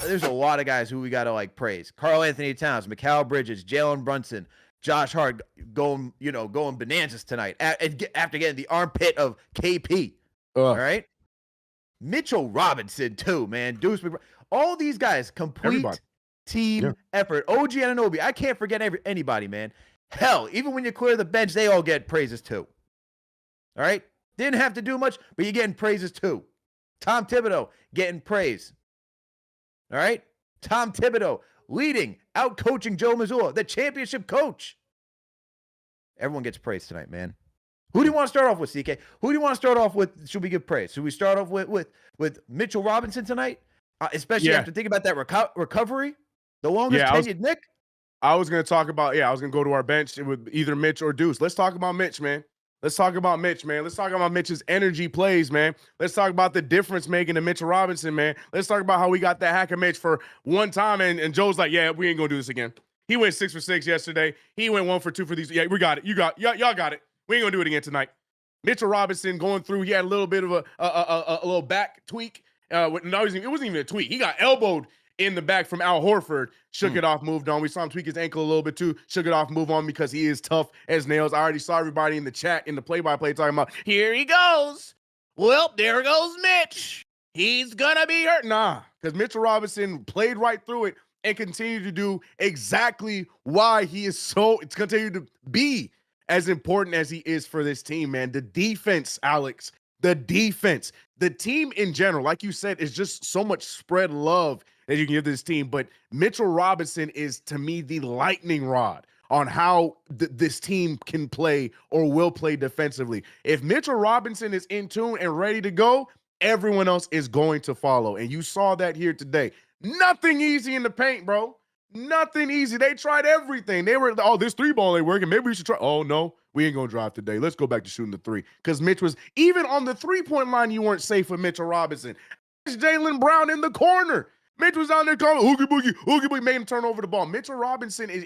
there's a lot of guys who we got to like praise. Karl Anthony Towns, Mikal Bridges, Jalen Brunson, Josh Hart going bananas tonight after getting the armpit of KP. All right. Mitchell Robinson too, man. Deuce McBride. All these guys, complete team effort. OG Anunoby. I can't forget anybody, man. Hell, even when you clear the bench, they all get praises too. All right? Didn't have to do much, but you're getting praises too. Tom Thibodeau getting praise. All right? Tom Thibodeau leading, out-coaching Joe Mazzulla, the championship coach. Everyone gets praise tonight, man. Who do you want to start off with, CK? Who do you want to start off with? Should we give praise? Should we start off with Mitchell Robinson tonight? Especially after thinking about that recovery? The longest tenured Knick? I was going to talk about, I was going to go to our bench with either Mitch or Deuce. Let's talk about Mitch, man. Let's talk about Mitch, man. Let's talk about Mitch's energy plays, man. Let's talk about the difference making to Mitchell Robinson, man. Let's talk about how we got that hacker Mitch for one time, and Joe's like, yeah, we ain't going to do this again. He went 6 for 6 yesterday. He went 1 for 2 for these. Yeah, we got it. Y'all got it. We ain't going to do it again tonight. Mitchell Robinson going through, he had a little bit of a little back tweak. No, it wasn't even a tweak. He got elbowed in the back from Al Horford, shook it off, moved on. We saw him tweak his ankle a little bit too, shook it off, move on because he is tough as nails. I already saw everybody in the chat, in the play-by-play talking about, here he goes. Well, there goes Mitch. He's going to be hurt. Nah, because Mitchell Robinson played right through it and continued to do exactly why he is it's continued to be as important as he is for this team, man. The defense, Alex, the defense. The team in general, like you said, is just so much spread love that you can give this team. But Mitchell Robinson is, to me, the lightning rod on how this team can play or will play defensively. If Mitchell Robinson is in tune and ready to go, everyone else is going to follow. And you saw that here today. Nothing easy in the paint, bro. Nothing easy. They tried everything. They were, this 3-ball ain't working. Maybe we should try. Oh, no, we ain't going to drive today. Let's go back to shooting the 3. Because Mitch was, even on the 3-point line, you weren't safe with Mitchell Robinson. It's Jaylen Brown in the corner. Mitch was down there calling, oogie boogie, made him turn over the ball. Mitchell Robinson,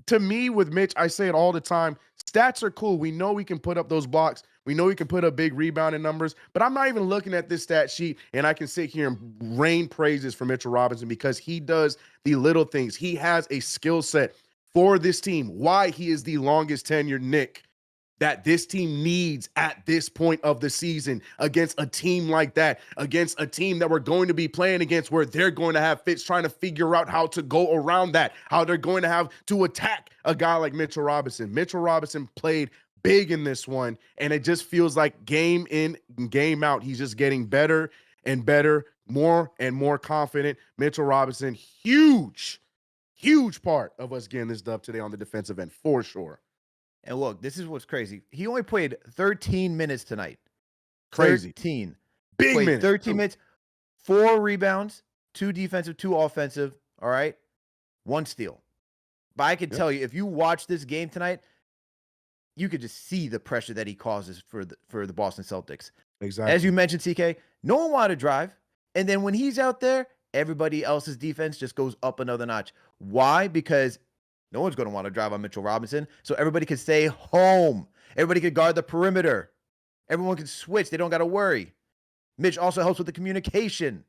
to me, with Mitch, I say it all the time, stats are cool. We know we can put up those blocks. We know we can put up big rebounding numbers, but I'm not even looking at this stat sheet and I can sit here and rain praises for Mitchell Robinson because he does the little things. He has a skill set for this team. Why he is the longest tenured Knick that this team needs at this point of the season against a team like that, against a team that we're going to be playing against where they're going to have fits trying to figure out how to go around that, how they're going to have to attack a guy like Mitchell Robinson. Mitchell Robinson played big in this one, and it just feels like game in, game out, he's just getting better and better, more and more confident. Mitchell Robinson, huge part of us getting this dub today on the defensive end, for sure. And look, this is what's crazy. He only played 13 minutes tonight. Crazy. 13. Big minutes. 13 minutes, 4 rebounds, 2 defensive, 2 offensive, all right? 1 steal. But I can tell you, if you watch this game tonight, you could just see the pressure that he causes for the Boston Celtics. Exactly. As you mentioned, CK, no one wanted to drive. And then when he's out there, everybody else's defense just goes up another notch. Why? Because no one's going to want to drive on Mitchell Robinson, so everybody can stay home. Everybody can guard the perimeter. Everyone can switch. They don't got to worry. Mitch also helps with the communication.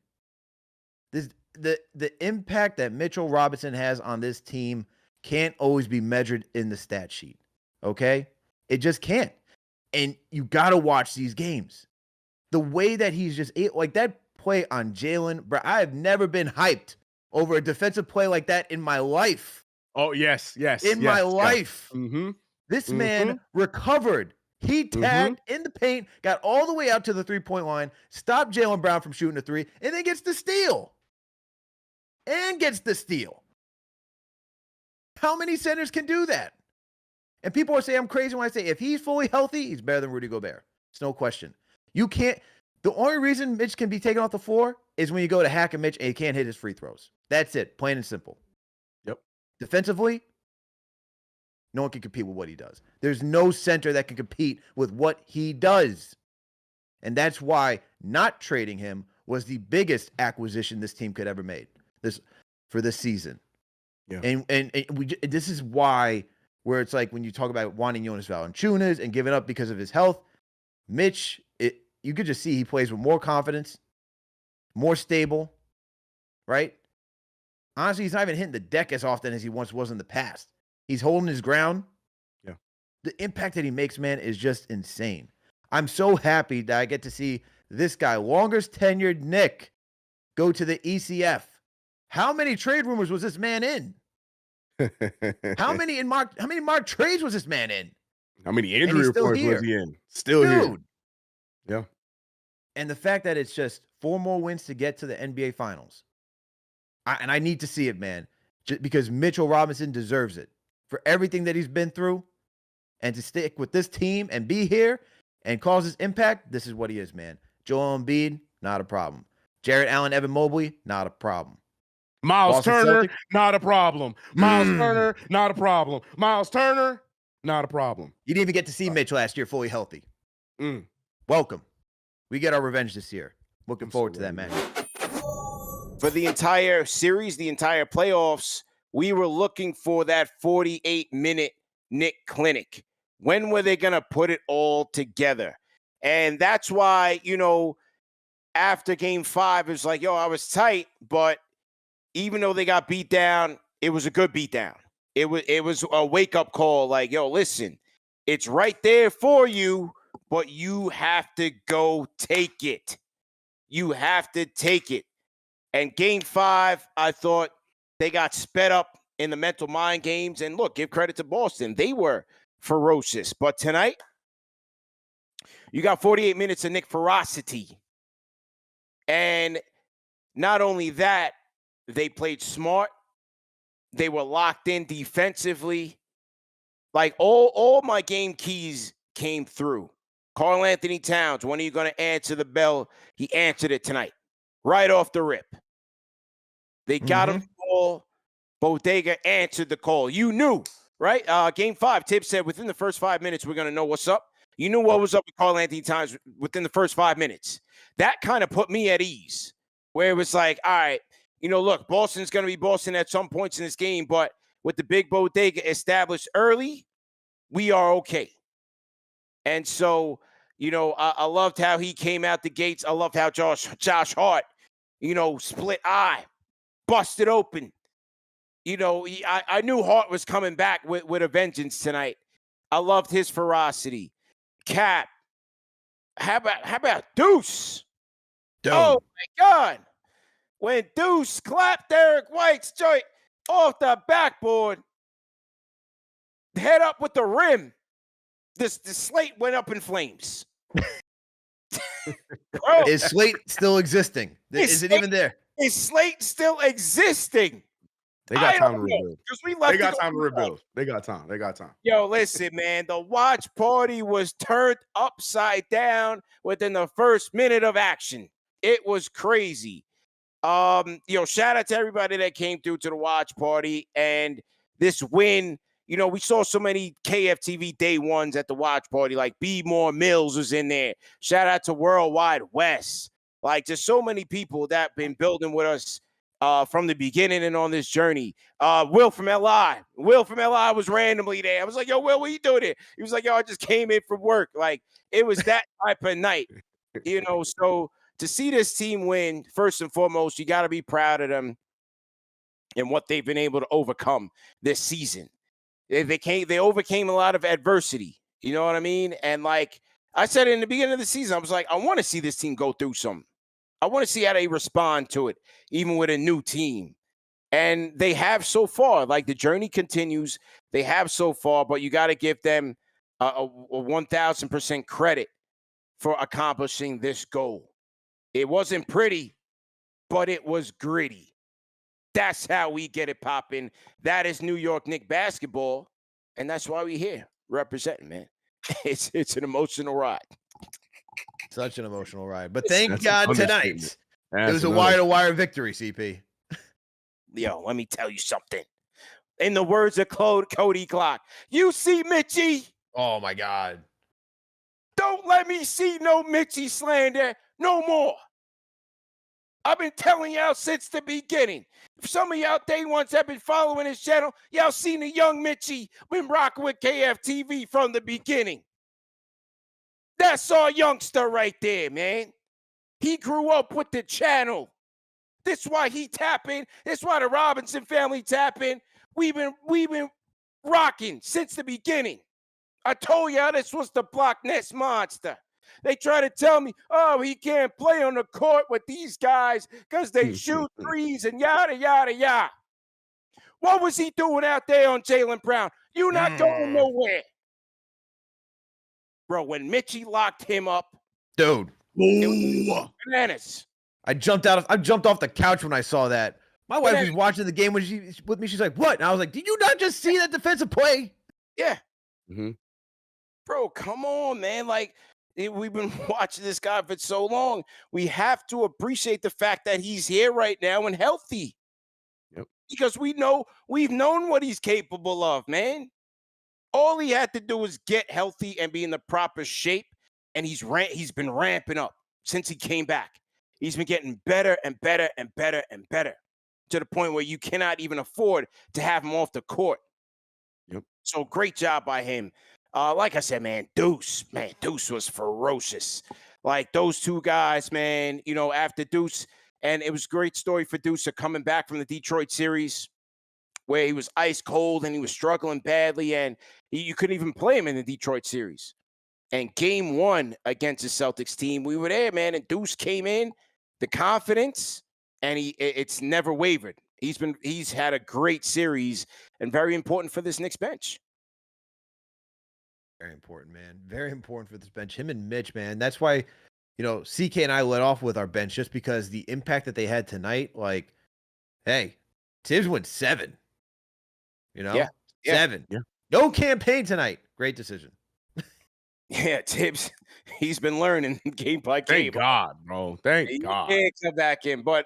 The impact that Mitchell Robinson has on this team can't always be measured in the stat sheet, okay? It just can't. And you got to watch these games. The way that he's just, like that play on Jalen, bro, I have never been hyped over a defensive play like that in my life. Oh, yes. In my life. Mm-hmm. This man recovered. He tagged in the paint, got all the way out to the 3-point line, stopped Jaylen Brown from shooting a 3, and then gets the steal. How many centers can do that? And people are saying I'm crazy when I say if he's fully healthy, he's better than Rudy Gobert. It's no question. You can't. The only reason Mitch can be taken off the floor is when you go to hack a Mitch and he can't hit his free throws. That's it, plain and simple. Defensively, no one can compete with what he does. There's no center that can compete with what he does. And that's why not trading him was the biggest acquisition this team could ever make for this season. Yeah. And this is why, where it's like when you talk about wanting Jonas Valanciunas and giving up because of his health, Mitch, you could just see he plays with more confidence, more stable, right? Honestly, he's not even hitting the deck as often as he once was in the past. He's holding his ground. Yeah. The impact that he makes, man, is just insane. I'm so happy that I get to see this guy, longest tenured Knick, go to the ECF. How many trade rumors was this man in? How many mock trades was this man in? How many injury reports was he in? Still here. Yeah. And the fact that it's just 4 more wins to get to the NBA Finals. I need to see it, man, just because Mitchell Robinson deserves it for everything that he's been through, and to stick with this team and be here and cause his impact. This is what he is, man. Joel Embiid, not a problem. Jarrett Allen, Evan Mobley, not a problem. Miles Boston Turner, Celtics? not a problem. Miles Turner, not a problem. Miles Turner, not a problem. You didn't even get to see Mitch last year fully healthy. Welcome. We get our revenge this year. Looking forward to that match. For the entire series, the entire playoffs, we were looking for that 48-minute Knick clinic. When were they going to put it all together? And that's why, after game 5, it was like, I was tight, but even though they got beat down, it was a good beat down. It was a wake-up call like, listen, it's right there for you, but you have to go take it. You have to take it. And game 5, I thought they got sped up in the mental mind games. And look, give credit to Boston. They were ferocious. But tonight, you got 48 minutes of Knick ferocity. And not only that, they played smart. They were locked in defensively. Like all my game keys came through. Karl Anthony Towns, when are you going to answer the bell? He answered it tonight. Right off the rip. They got him the ball. Bodega answered the call. You knew, right? Game 5, Tibbs said within the first 5 minutes, we're going to know what's up. You knew what was up with Karl Anthony Towns within the first 5 minutes. That kind of put me at ease, where it was like, all right, look, Boston's going to be Boston at some points in this game, but with the big Bodega established early, we are okay. And so, I loved how he came out the gates. I loved how Josh Hart, split eye, busted open. I knew Hart was coming back with a vengeance tonight. I loved his ferocity. Cap, how about Deuce? Dude. Oh, my God. When Deuce clapped Derek White's joint off the backboard, head up with the rim, the slate went up in flames. Bro, is slate still existing? Is it even there? Is slate still existing? They got time to rebuild. They got time to rebuild. They got time. They got time. Yo, listen, man. The watch party was turned upside down within the first minute of action. It was crazy. Shout out to everybody that came through to the watch party and this win. We saw so many KFTV day ones at the watch party, like B. Moore Mills was in there. Shout out to Worldwide West. Like, just so many people that have been building with us from the beginning and on this journey. Will from LI. Will from LI was randomly there. I was like, yo, Will, what you doing here? He was like, yo, I just came in from work. Like, it was that type of night, so to see this team win, first and foremost, you got to be proud of them and what they've been able to overcome this season. They overcame a lot of adversity. You know what I mean? And like I said in the beginning of the season, I was like, I want to see this team go through something. I want to see how they respond to it, even with a new team. And they have so far. Like, the journey continues. They have so far, but you got to give them a 1,000% credit for accomplishing this goal. It wasn't pretty, but it was gritty. That's how we get it popping. That is New York Knicks basketball, and that's why we're here representing, man. It's an emotional ride. Such an emotional ride. But thank God tonight it was a wire-to-wire victory, CP. Yo, let me tell you something. In the words of Cody Clark, you see Mitchie? Oh, my God. Don't let me see no Mitchie slander no more. I've been telling y'all since the beginning. If some of y'all day ones have been following his channel, y'all seen the young Mitchie been rocking with KFTV from the beginning. That's our youngster right there, man. He grew up with the channel. This is why he tapping. This is why the Robinson family tapping. We've been rocking since the beginning. I told y'all this was the Block Ness monster. They try to tell me, oh, he can't play on the court with these guys because they shoot threes and yada, yada, yada. What was he doing out there on Jaylen Brown? You not going nowhere. Bro, when Mitchie locked him up, dude, it was bananas. I jumped off the couch when I saw that. My wife was watching the game with me. She's like, "What?" And I was like, "Did you not just see that defensive play?" Yeah. Bro, come on, man. Like, we've been watching this guy for so long. We have to appreciate the fact that he's here right now and healthy. Yep. Because we've known what he's capable of, man. All he had to do was get healthy and be in the proper shape, and he's been ramping up since he came back. He's been getting better and better and better and better to the point where you cannot even afford to have him off the court. Yep. So great job by him. Like I said, man, Deuce was ferocious. Like those two guys, man, you know, after Deuce, and it was a great story for Deuce coming back from the Detroit series where he was ice cold and he was struggling badly, and you couldn't even play him in the Detroit series. And game 1 against the Celtics team, we were there, man, and Deuce came in, the confidence, and it's never wavered. He's had a great series and very important for this Knicks bench. Very important, man. Very important for this bench. Him and Mitch, man. That's why, you know, CK and I led off with our bench just because the impact that they had tonight. Like, hey, Tibbs went 7. You know, 7. Yeah. No campaign tonight. Great decision. Yeah, Tibbs, he's been learning game by game. Thank God, bro. Thank God. He can't come back in. But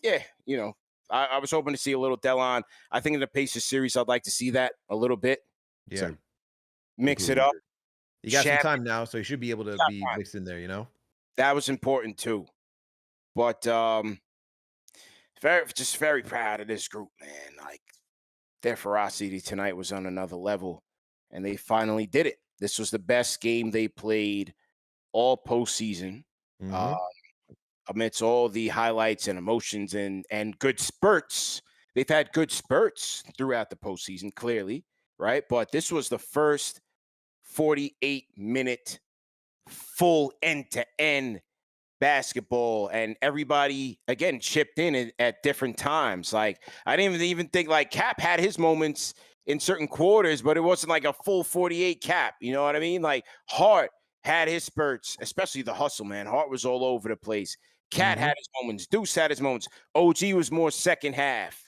yeah, you know, I was hoping to see a little Delon. I think in the Pacers series, I'd like to see that a little bit. Yeah. Same. Mix it up. You got some time now, so you should be able to be mixed in there, you know? That was important too. But very proud of this group, man. Like their ferocity tonight was on another level, and they finally did it. This was the best game they played all postseason. Amidst all the highlights and emotions and good spurts. They've had good spurts throughout the postseason, clearly, right? But this was the first 48-minute full end-to-end basketball, and everybody again chipped in at different times. Like I didn't even think like Cap had his moments in certain quarters, but it wasn't like a full 48 Cap. You know what I mean? Like Hart had his spurts, especially the hustle, man. Hart was all over the place. Cat had his moments. Deuce had his moments. OG was more second half,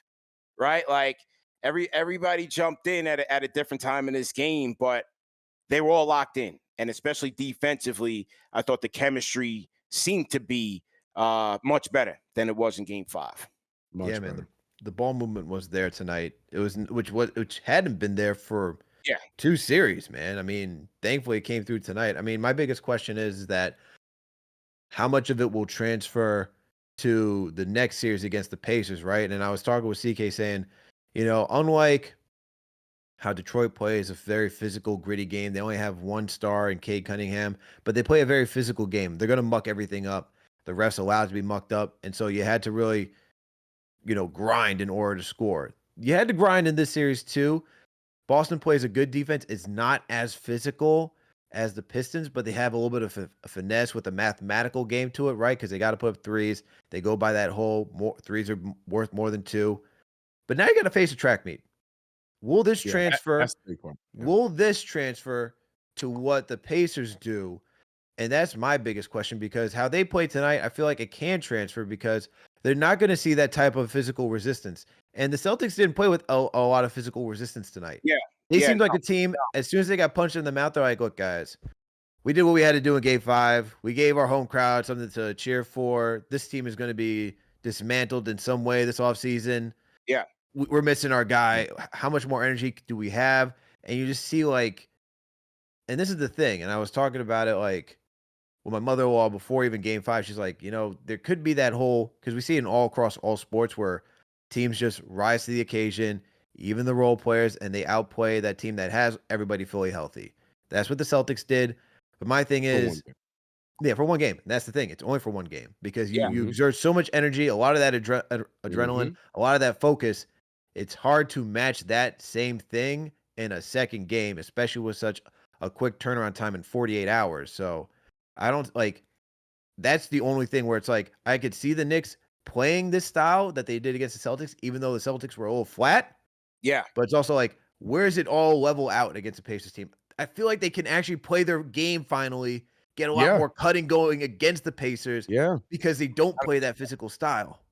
right? Like everybody jumped in at a different time in this game, but they were all locked in. And especially defensively, I thought the chemistry seemed to be much better than it was in Game 5. Yeah, man. The ball movement was there tonight. It was which hadn't been there for 2 series, man. I mean, thankfully it came through tonight. I mean, my biggest question is that how much of it will transfer to the next series against the Pacers, right? And I was talking with CK saying, you know, unlike how Detroit plays a very physical, gritty game, they only have 1 star in Cade Cunningham, but they play a very physical game. They're going to muck everything up. The refs allowed to be mucked up, and so you had to really, you know, grind in order to score. You had to grind in this series too. Boston plays a good defense. It's not as physical as the Pistons, but they have a little bit of a finesse with a mathematical game to it, right? Because they got to put up threes. They go by that whole threes are worth more than 2. But now you got to face a track meet. Will this transfer? Will this transfer to what the Pacers do? And that's my biggest question, because how they play tonight, I feel like it can transfer because they're not going to see that type of physical resistance. And the Celtics didn't play with a lot of physical resistance tonight. Yeah. They seemed like a team, as soon as they got punched in the mouth, they're like, look, guys, we did what we had to do in Game 5. We gave our home crowd something to cheer for. This team is going to be dismantled in some way this offseason. Yeah. We're missing our guy. How much more energy do we have? And you just see like, and this is the thing, and I was talking about it like with my mother-in-law before even Game 5. She's like, you know, there could be that whole, because we see it all across all sports where teams just rise to the occasion, even the role players, and they outplay that team that has everybody fully healthy. That's what the Celtics did. But my thing is, Yeah, for one game. That's the thing. It's only for one game because you Yeah. you exert so much energy, a lot of that adrenaline, a lot of that focus. It's hard to match that same thing in a second game, especially with such a quick turnaround time in 48 hours. So I don't like that's the only thing where it's like I could see the Knicks playing this style that they did against the Celtics, even though the Celtics were a little flat. Yeah. But it's also like, where is it all level out against the Pacers team? I feel like they can actually play their game finally, get a lot Yeah. more cutting going against the Pacers Yeah. because they don't play that physical style.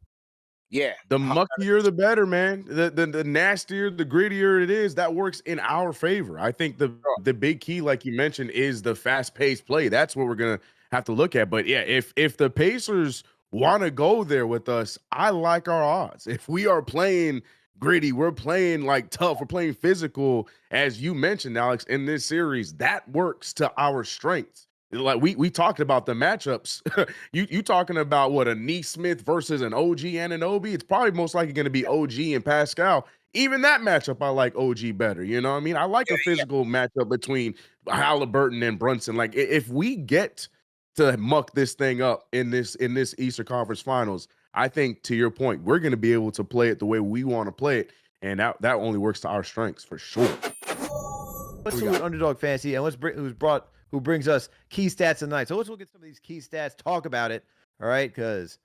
Yeah. The muckier, the better, man. The nastier, the grittier it is, that works in our favor. I think the big key, like you mentioned, is the fast-paced play. That's what we're gonna have to look at. But yeah, if the Pacers want to go there with us, I like our odds. If we are playing gritty, we're playing like tough, we're playing physical, as you mentioned, Alex, in this series, that works to our strengths. Like we talked about the matchups. you talking about what a Neesmith versus an OG Anunoby? It's probably most likely going to be OG and Pascal. Even that matchup, I like OG better. You know what I mean? I like a physical matchup between Halliburton and Brunson. Like if we get to muck this thing up in this Eastern Conference Finals, I think to your point, we're going to be able to play it the way we want to play it, and that only works to our strengths for sure. Let's salute Underdog Fantasy, and let's bring who brings us key stats tonight. So let's look at some of these key stats, talk about it, all right? Because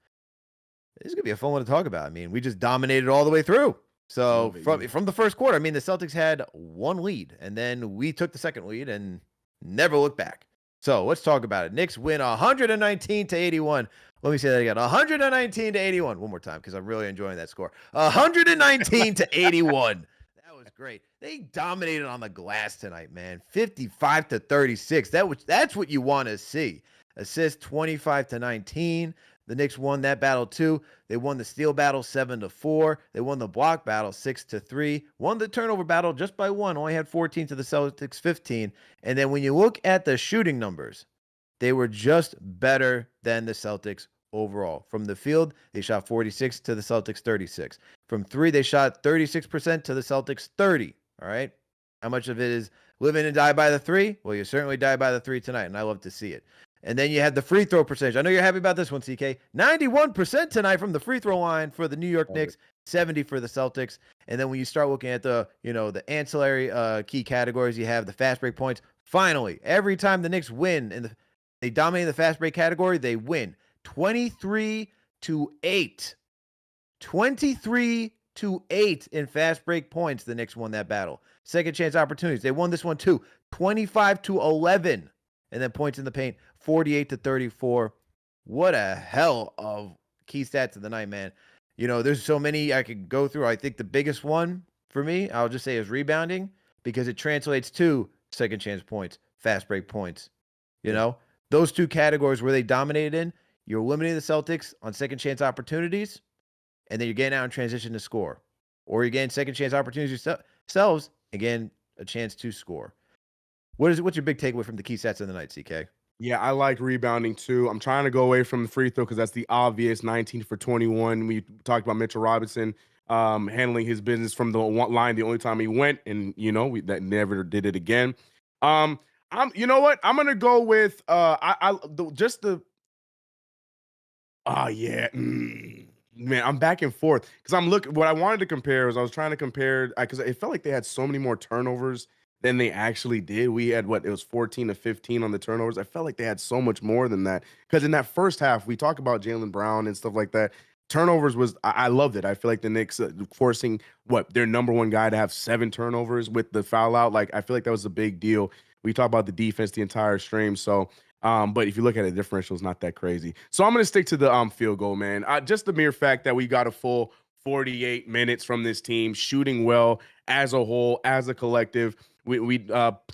this is gonna be a fun one to talk about. I mean, we just dominated all the way through. So from the first quarter, I mean, the Celtics had one lead, and then we took the second lead and never looked back. So let's talk about it. Knicks win 119-81. Let me say that again. 119-81. One more time, because I'm really enjoying that score. 119-81. That was great. They dominated on the glass tonight, man. 55-36. That's what you want to see. Assists 25-19. The Knicks won that battle too. They won the steal battle 7-4. They won the block battle 6-3. Won the turnover battle just by one. Only had 14 to the Celtics 15. And then when you look at the shooting numbers, they were just better than the Celtics overall. From the field, they shot 46 to the Celtics 36. From three, they shot 36% to the Celtics 30. All right. How much of it is live in and die by the three? Well, you certainly die by the three tonight, and I love to see it. And then you had the free throw percentage. I know you're happy about this one, CK. 91% tonight from the free throw line for the New York Knicks, 70 for the Celtics. And then when you start looking at the ancillary key categories, you have the fast break points. Finally, every time the Knicks win and they dominate the fast break category, they win 23-8. 23-8 in fast break points. The Knicks won that battle. Second chance opportunities. They won this one too. 25-11. And then points in the paint, 48-34. What a hell of key stats of the night, man. You know, there's so many I could go through. I think the biggest one for me, I'll just say, is rebounding, because it translates to second chance points, fast break points. You know, those two categories where they dominated in, you're eliminating the Celtics on second chance opportunities, and then you're getting out in transition to score. Or you're getting second chance opportunities yourselves, again, a chance to score. What's your big takeaway from the key stats of the night, CK? Yeah, I like rebounding too. I'm trying to go away from the free throw because that's the obvious 19 for 21. We talked about Mitchell Robinson handling his business from the line the only time he went, and that never did it again. You know what? I'm gonna go with man, I'm back and forth because I'm looking. What I wanted to compare was I was trying to compare because it felt like they had so many more turnovers than they actually did. We had it was 14-15 on the turnovers. I felt like they had so much more than that because in that first half, we talk about Jaylen Brown and stuff like that. Turnovers was I loved it. I feel like the Knicks forcing their number one guy to have 7 turnovers with the foul out. Like I feel like that was a big deal. We talk about the defense the entire stream. So, but if you look at it, the differential is not that crazy. So I'm gonna stick to the field goal, man. Just the mere fact that we got a full 48 minutes from this team, shooting well as a whole, as a collective. We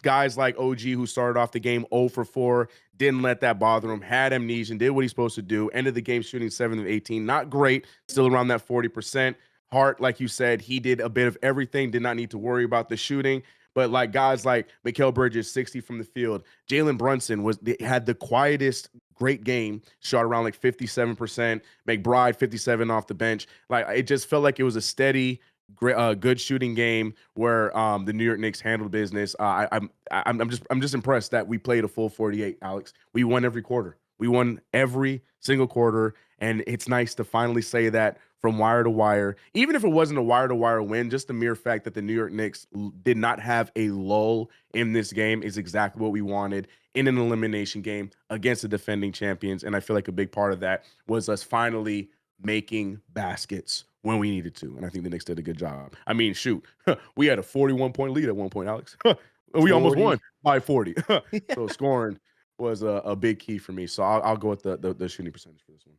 guys like OG, who started off the game 0 for 4, didn't let that bother him, had amnesia, and did what he's supposed to do. Ended the game shooting 7 of 18. Not great, still around that 40%. Hart, like you said, he did a bit of everything, did not need to worry about the shooting. But like guys like Mikal Bridges, 60 from the field. Jalen Brunson had the quietest great game, shot around like 57%. McBride, 57 off the bench. Like it just felt like it was a steady, good shooting game where the New York Knicks handled business. I'm just impressed that we played a full 48, Alex. We won every quarter. We won every single quarter, and it's nice to finally say that from wire to wire. Even if it wasn't a wire-to-wire win, just the mere fact that the New York Knicks did not have a lull in this game is exactly what we wanted in an elimination game against the defending champions, and I feel like a big part of that was us finally making baskets when we needed to, and I think the Knicks did a good job. I mean, shoot, we had a 41-point lead at one point, Alex. We almost won by 40. So scoring was a big key for me. So I'll go with the shooting percentage for this one.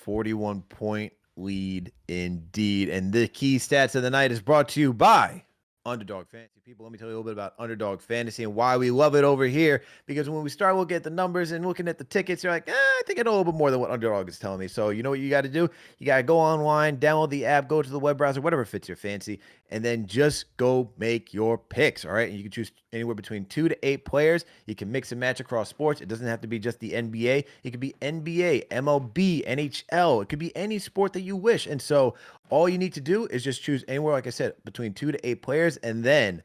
41-point lead indeed. And the key stats of the night is brought to you by Underdog Fantasy. People, let me tell you a little bit about Underdog Fantasy and why we love it over here. Because when we start looking at the numbers and looking at the tickets, you're like, I think I know a little bit more than what Underdog is telling me. So you know what you got to do? You got to go online, download the app, go to the web browser, whatever fits your fancy, and then just go make your picks, all right? And you can choose anywhere between 2 to 8 players. You can mix and match across sports. It doesn't have to be just the NBA. It could be NBA, MLB, NHL. It could be any sport that you wish. And so all you need to do is just choose anywhere, like I said, between 2 to 8 players, and then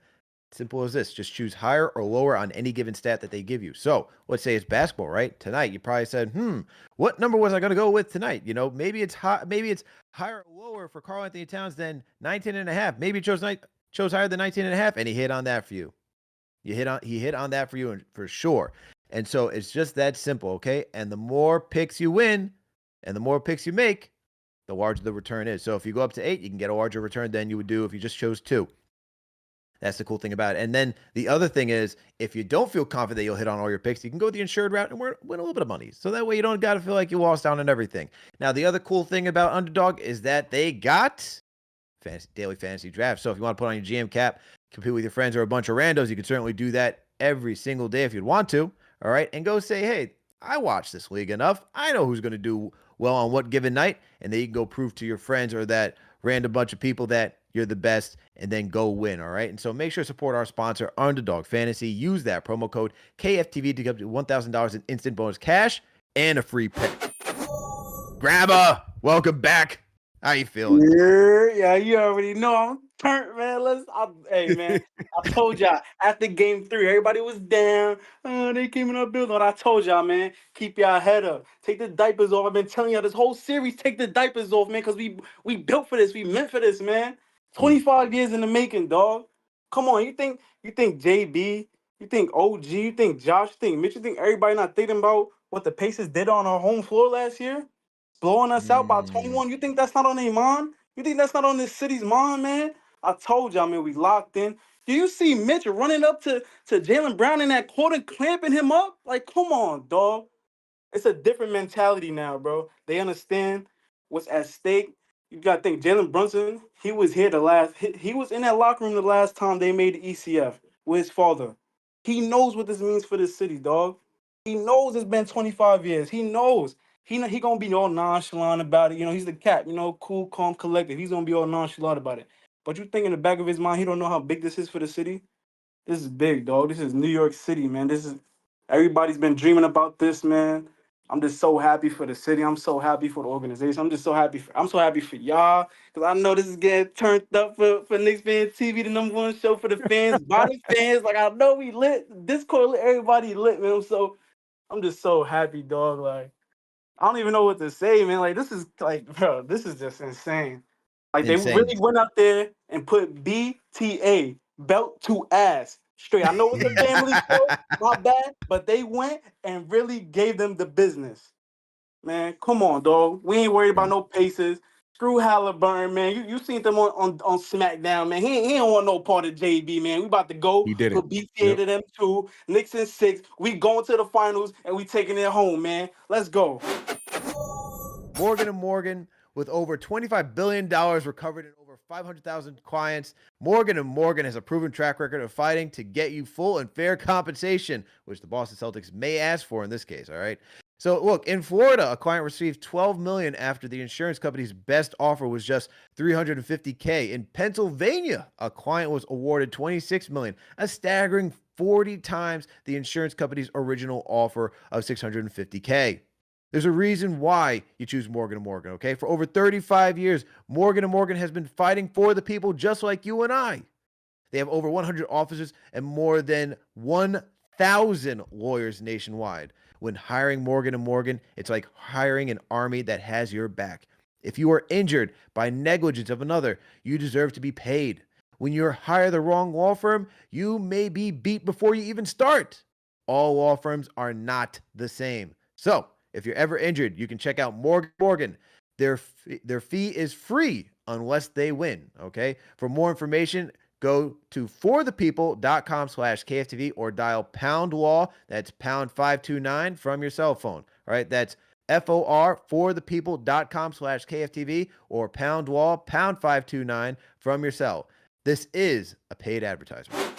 simple as this, just choose higher or lower on any given stat that they give you. So let's say it's basketball, right? Tonight, you probably said, what number was I going to go with tonight? You know, maybe it's higher or lower for Karl Anthony Towns than 19.5. Maybe he chose higher than 19.5, and he hit on that for you. He hit on that for you for sure. And so it's just that simple, okay? And the more picks you win and the more picks you make, the larger the return is. So if you go up to 8, you can get a larger return than you would do if you just chose 2. That's the cool thing about it. And then the other thing is, if you don't feel confident that you'll hit on all your picks, you can go the insured route and win a little bit of money. So that way you don't got to feel like you lost out on everything. Now, the other cool thing about Underdog is that they got daily fantasy drafts. So if you want to put on your GM cap, compete with your friends or a bunch of randos, you can certainly do that every single day if you'd want to. All right. And go say, hey, I watched this league enough. I know who's going to do well on what given night. And then you can go prove to your friends or that random bunch of people that you're the best, and then go win, all right? And so make sure to support our sponsor, Underdog Fantasy. Use that promo code KFTV to get up to $1,000 in instant bonus cash and a free pick. Grabber, welcome back. How you feeling? Yeah, you already know I'm turned, man. Hey, man, I told y'all after game 3, everybody was down. They came in our building. I told y'all, man, keep y'all head up. Take the diapers off. I've been telling y'all this whole series, take the diapers off, man, because we built for this. We meant for this, man. 25 years in the making, dog. Come on, you think JB, you think OG, you think Josh, you think Mitch, you think everybody not thinking about what the Pacers did on our home floor last year? Blowing us out by 21. You think that's not on their mind? You think that's not on this city's mind, man? I told y'all, man, we locked in. Do you see Mitch running up to Jaylen Brown in that quarter, clamping him up? Like, come on, dog. It's a different mentality now, bro. They understand what's at stake. You got to think, Jalen Brunson, he was here he was in that locker room the last time they made the ECF with his father. He knows what this means for this city, dog. He knows it's been 25 years. He knows. He gonna be all nonchalant about it. You know, he's the cat, cool, calm, collected. He's gonna be all nonchalant about it. But you think in the back of his mind, he don't know how big this is for the city? This is big, dog. This is New York City, man. Everybody's been dreaming about this, man. I'm just so happy for the city. I'm so happy for the organization. I'm so happy for y'all. Because I know this is getting turned up for KnicksFanTV, the #1 show for the fans, by the fans. Like, I know we lit. Discord lit, everybody lit, man. I'm just so happy, dog. Like, I don't even know what to say, man. Like, this is like, bro, this is just insane. Like, they really went out there and put BTA, belt to ass, straight. I know it's a family show, my bad, but they went and really gave them the business. Man, come on, dog. We ain't worried about no Pacers. Screw Halliburton, man. You seen them on SmackDown, man. He don't want no part of JB, man. We about to go put BTA to them too. Knicks in 6. We going to the finals and we taking it home, man. Let's go. Morgan & Morgan, with over $25 billion recovered and over 500,000 clients, Morgan & Morgan has a proven track record of fighting to get you full and fair compensation, which the Boston Celtics may ask for in this case, all right? So look, in Florida, a client received $12 million after the insurance company's best offer was just $350K. In Pennsylvania, a client was awarded $26 million, a staggering 40 times the insurance company's original offer of $650K. There's a reason why you choose Morgan & Morgan, okay? For over 35 years, Morgan & Morgan has been fighting for the people just like you and I. They have over 100 offices and more than 1,000 lawyers nationwide. When hiring Morgan & Morgan, it's like hiring an army that has your back. If you are injured by negligence of another, you deserve to be paid. When you hire the wrong law firm, you may be beat before you even start. All law firms are not the same. So, if you're ever injured, you can check out Morgan & Morgan. Their fee is free unless they win, okay? For more information, go to forthepeople.com/KFTV or dial pound law. That's pound 529 from your cell phone. All right, that's FOR forthepeople.com/KFTV or pound law pound 529 from your cell. This is a paid advertisement.